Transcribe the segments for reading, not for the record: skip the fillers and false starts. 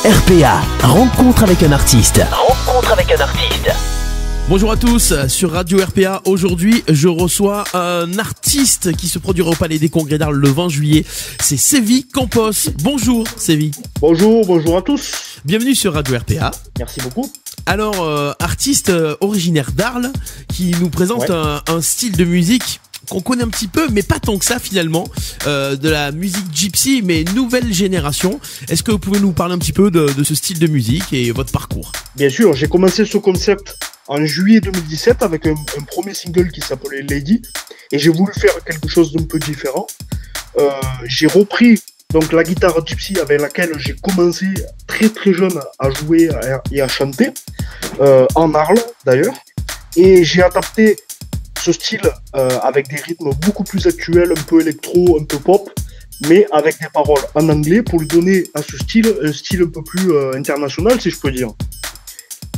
RPA, rencontre avec un artiste. Bonjour à tous, sur Radio RPA, aujourd'hui je reçois un artiste qui se produira au Palais des Congrès d'Arles le 20 juillet, c'est Sévi Campos. Bonjour Sévi. Bonjour à tous. Bienvenue sur Radio RPA. Merci beaucoup. Alors, artiste originaire d'Arles qui nous présente un style de musique qu'on connaît un petit peu, mais pas tant que ça finalement, de la musique gypsy, mais nouvelle génération. Est-ce que vous pouvez nous parler un petit peu de ce style de musique et votre parcours ? Bien sûr, j'ai commencé ce concept en juillet 2017 avec un premier single qui s'appelait Lady, et j'ai voulu faire quelque chose d'un peu différent. J'ai repris donc la guitare gypsy avec laquelle j'ai commencé très très jeune à jouer et à chanter, en Arles d'ailleurs, et j'ai adapté ce style avec des rythmes beaucoup plus actuels, un peu électro, un peu pop, mais avec des paroles en anglais pour lui donner à ce style un style un peu plus international, si je peux dire.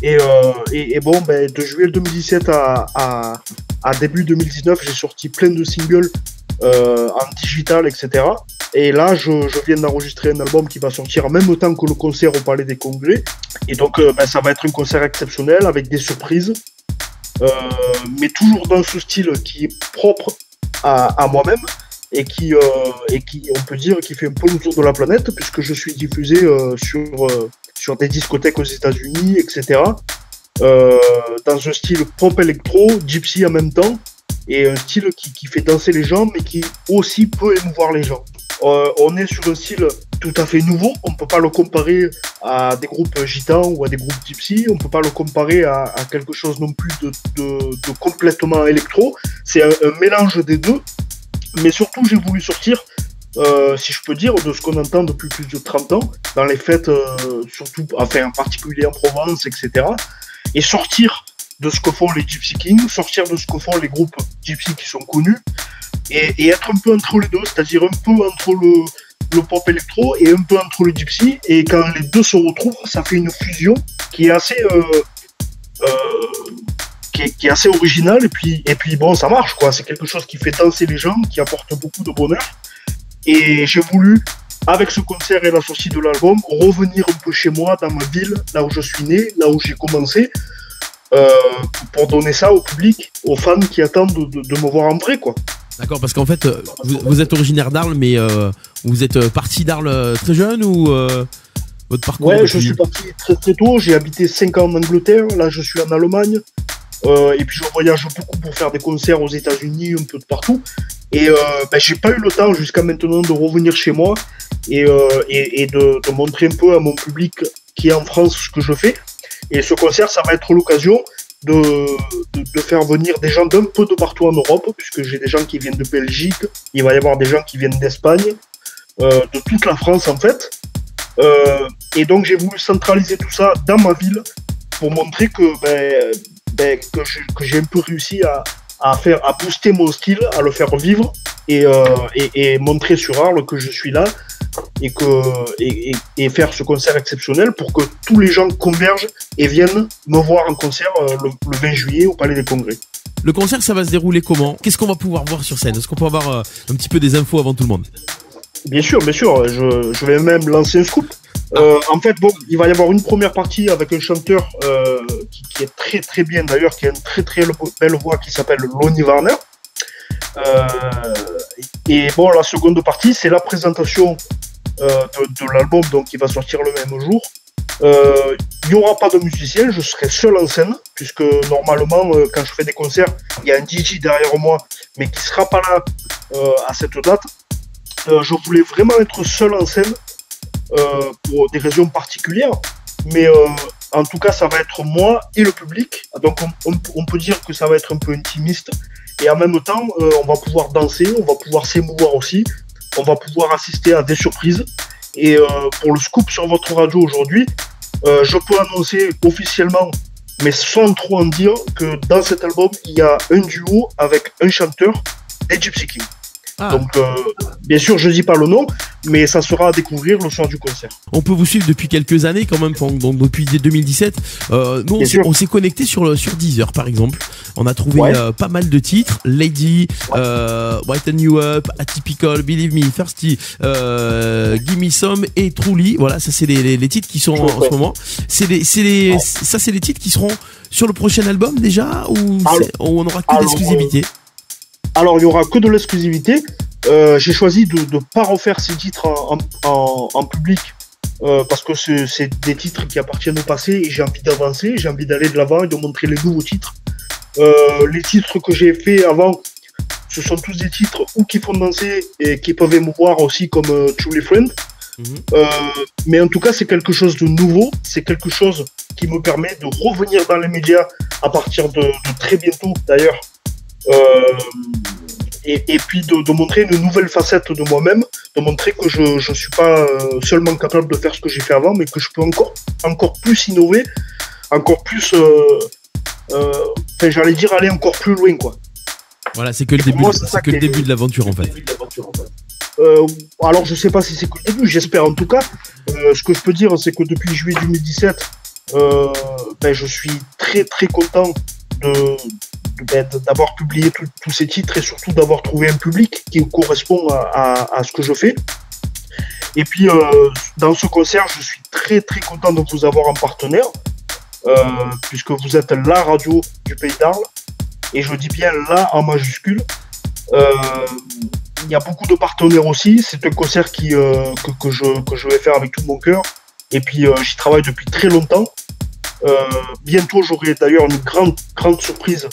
Et bon, de juillet 2017 à début 2019, j'ai sorti plein de singles en digital, etc. Et là, je viens d'enregistrer un album qui va sortir en même temps que le concert au Palais des Congrès. Et donc, ça va être un concert exceptionnel avec des surprises. Mais toujours dans ce style qui est propre à moi-même et qui on peut dire qui fait un peu le tour de la planète, puisque je suis diffusé sur des discothèques aux États-Unis, etc. Dans un style pop électro, gypsy en même temps, et un style qui fait danser les gens, mais qui aussi peut émouvoir les gens. On est sur un style tout à fait nouveau, on ne peut pas le comparer à des groupes gitans ou à des groupes gypsy, on ne peut pas le comparer à quelque chose non plus de complètement électro. C'est un mélange des deux, mais surtout j'ai voulu sortir, si je peux dire, de ce qu'on entend depuis plus de 30 ans, dans les fêtes, surtout, enfin en particulier en Provence, etc. Et sortir de ce que font les Gypsy Kings, sortir de ce que font les groupes gypsy qui sont connus, et être un peu entre les deux, c'est-à-dire un peu entre le pop électro et un peu entre le gypsy, et quand les deux se retrouvent, ça fait une fusion qui est assez qui est assez originale, et puis bon, ça marche quoi, c'est quelque chose qui fait danser les gens, qui apporte beaucoup de bonheur. Et j'ai voulu, avec ce concert et la sortie de l'album, revenir un peu chez moi, dans ma ville, là où je suis né, là où j'ai commencé, pour donner ça au public, aux fans qui attendent de me voir en vrai quoi. D'accord, parce qu'en fait, vous êtes originaire d'Arles, mais vous êtes parti d'Arles très jeune ou votre parcours Ouais, je suis parti très très tôt, j'ai habité 5 ans en Angleterre, là je suis en Allemagne, et puis je voyage beaucoup pour faire des concerts aux États-Unis, un peu de partout, et j'ai pas eu le temps jusqu'à maintenant de revenir chez moi et de montrer un peu à mon public qui est en France ce que je fais. Et ce concert, ça va être l'occasion de faire venir des gens d'un peu de partout en Europe, puisque j'ai des gens qui viennent de Belgique, il va y avoir des gens qui viennent d'Espagne, de toute la France en fait. Et donc j'ai voulu centraliser tout ça dans ma ville pour montrer que j'ai un peu réussi à booster mon style, à le faire vivre et montrer sur Arles que je suis là et faire ce concert exceptionnel pour que tous les gens convergent et viennent me voir en concert le 20 juillet au Palais des Congrès. Le concert, ça va se dérouler comment ? Qu'est-ce qu'on va pouvoir voir sur scène ? Est-ce qu'on peut avoir un petit peu des infos avant tout le monde ? Bien sûr, je vais même lancer un scoop. En fait, bon, il va y avoir une première partie avec un chanteur qui est très très bien d'ailleurs, qui a une très très belle voix, qui s'appelle Lonnie Warner. Et bon, la seconde partie, c'est la présentation de l'album, donc qui va sortir le même jour. Il n'y aura pas de musicien, je serai seul en scène, puisque normalement, quand je fais des concerts, il y a un DJ derrière moi, mais qui ne sera pas là à cette date. Je voulais vraiment être seul en scène pour des raisons particulières, mais en tout cas, ça va être moi et le public. Donc, on peut dire que ça va être un peu intimiste. Et en même temps, on va pouvoir danser, on va pouvoir s'émouvoir aussi, on va pouvoir assister à des surprises. Et pour le scoop sur votre radio aujourd'hui, je peux annoncer officiellement, mais sans trop en dire, que dans cet album, il y a un duo avec un chanteur des Gypsy Kings. Donc, bien sûr, je dis pas le nom, mais ça sera à découvrir le soir du concert. On peut vous suivre depuis quelques années quand même, donc depuis 2017. Nous, on s'est connecté sur Deezer, par exemple. On a trouvé pas mal de titres. Lady, Whiten You Up, Atypical, Believe Me, Thirsty, Gimme Some et Truly. Voilà, ça c'est les titres qui sont en ce moment. C'est les titres qui seront sur le prochain album déjà, ou on aura que d'exclusivité? Alors, il y aura que de l'exclusivité. J'ai choisi de ne pas refaire ces titres en public parce que c'est des titres qui appartiennent au passé et j'ai envie d'avancer, j'ai envie d'aller de l'avant et de montrer les nouveaux titres. Les titres que j'ai fait avant, ce sont tous des titres ou qui font danser et qui peuvent émouvoir aussi comme Truly Friend. Mais en tout cas, c'est quelque chose de nouveau, c'est quelque chose qui me permet de revenir dans les médias à partir de très bientôt d'ailleurs. Et puis de montrer une nouvelle facette de moi-même, de montrer que je suis pas seulement capable de faire ce que j'ai fait avant, mais que je peux encore plus innover, encore plus, j'allais dire aller encore plus loin, quoi. Voilà, c'est que le début, le début de l'aventure en fait. Alors je sais pas si c'est que le début, j'espère en tout cas. Ce que je peux dire, c'est que depuis juillet 2017, je suis très très content d'avoir publié tous ces titres et surtout d'avoir trouvé un public qui correspond à ce que je fais. Et puis dans ce concert, je suis très très content de vous avoir en partenaire puisque vous êtes la radio du Pays d'Arles et je dis bien là en majuscule. Il y a beaucoup de partenaires aussi. C'est un concert que je vais faire avec tout mon cœur et puis j'y travaille depuis très longtemps. Bientôt j'aurai d'ailleurs une grande surprise.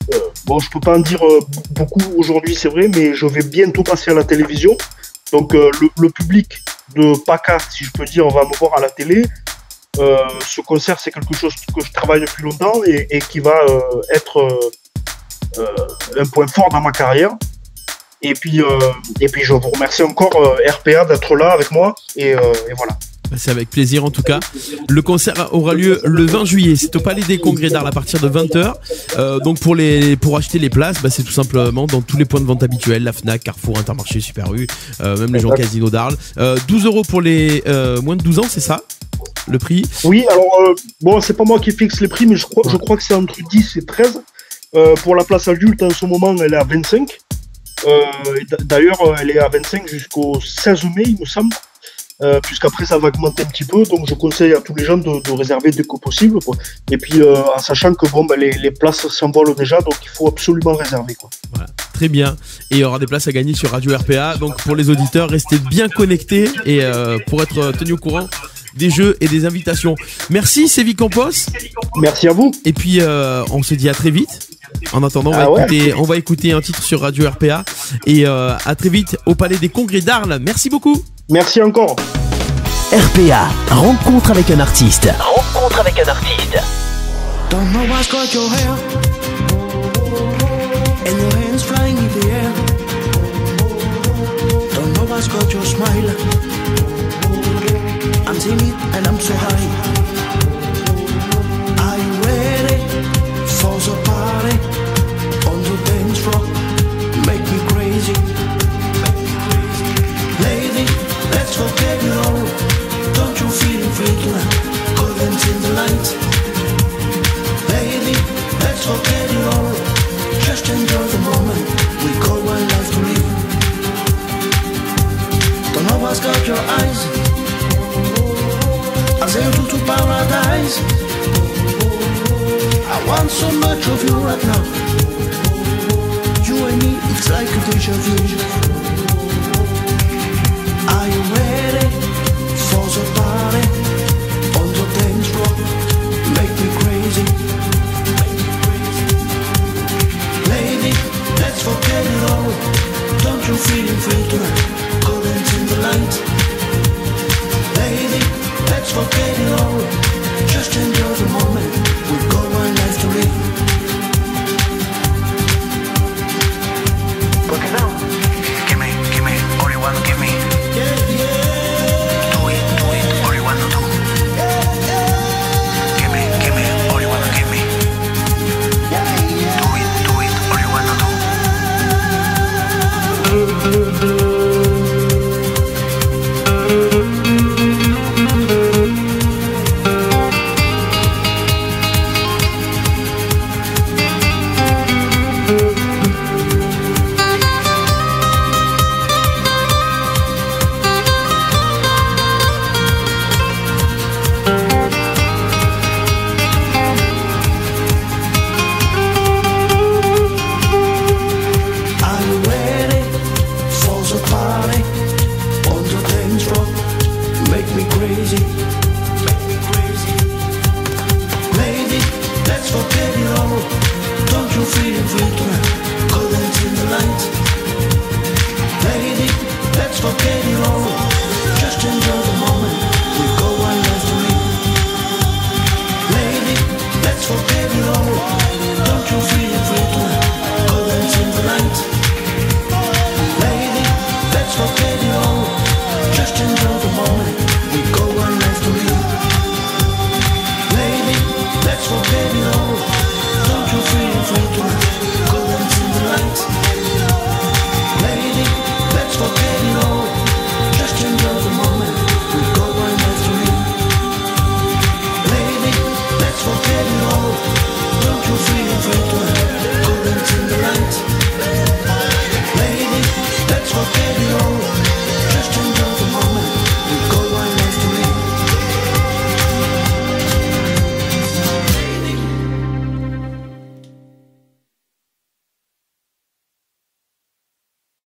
Je peux pas en dire beaucoup aujourd'hui, c'est vrai, mais je vais bientôt passer à la télévision. Donc le public de PACA, si je peux dire, va me voir à la télé. Ce concert, c'est quelque chose que je travaille depuis longtemps et qui va être un point fort dans ma carrière. Et puis je vous remercie encore RPA d'être là avec moi et voilà. C'est avec plaisir en tout cas. Le concert aura lieu le 20 juillet. C'est au Palais des Congrès d'Arles à partir de 20h. Donc pour acheter les places, c'est tout simplement dans tous les points de vente habituels, la Fnac, Carrefour, Intermarché, Super U, même les gens Casino d'Arles. 12 € pour les moins de 12 ans, c'est ça le prix? Oui, alors c'est pas moi qui fixe les prix, mais je crois que c'est entre 10 et 13. Pour la place adulte, en ce moment, elle est à 25. D'ailleurs, elle est à 25 jusqu'au 16 mai, il me semble. Puisqu'après ça va augmenter un petit peu, donc je conseille à tous les gens de réserver dès que possible, quoi. Et puis en sachant que les places s'envolent déjà, donc il faut absolument réserver, quoi. Voilà, très bien. Et il y aura des places à gagner sur Radio RPA, donc pour les auditeurs, restez bien connectés et pour être tenus au courant des jeux et des invitations. Merci Sévi Campos. Merci à vous. Et puis on se dit à très vite. En attendant, on va écouter un titre sur Radio RPA et à très vite au Palais des Congrès d'Arles. Merci beaucoup. Merci encore. RPA, rencontre avec un artiste. Rencontre avec un artiste. Don't know what's got your hair and your hands flying in the air. Don't know what's got your smile. I'm timid and I'm so high. Are you ready for the party on the dance floor? Make me crazy. Lady, let's forget it all. Don't you feel free tonight? Go dance in the light. Lady, let's forget it all. Just enjoy the moment. We call one life to live. Don't know what's got your eyes. I'll sail to paradise. I want so much of you right now. You and me, it's like a deja vu. Are you ready for the party on the dance floor? Make me crazy. Lady, let's forget it all. Don't you feel free tonight? Go dance in the light. Lady, let's forget it all. Just enjoy the moment. We've got one life to live. But now, give me all you want to give me. Yeah, yeah. music.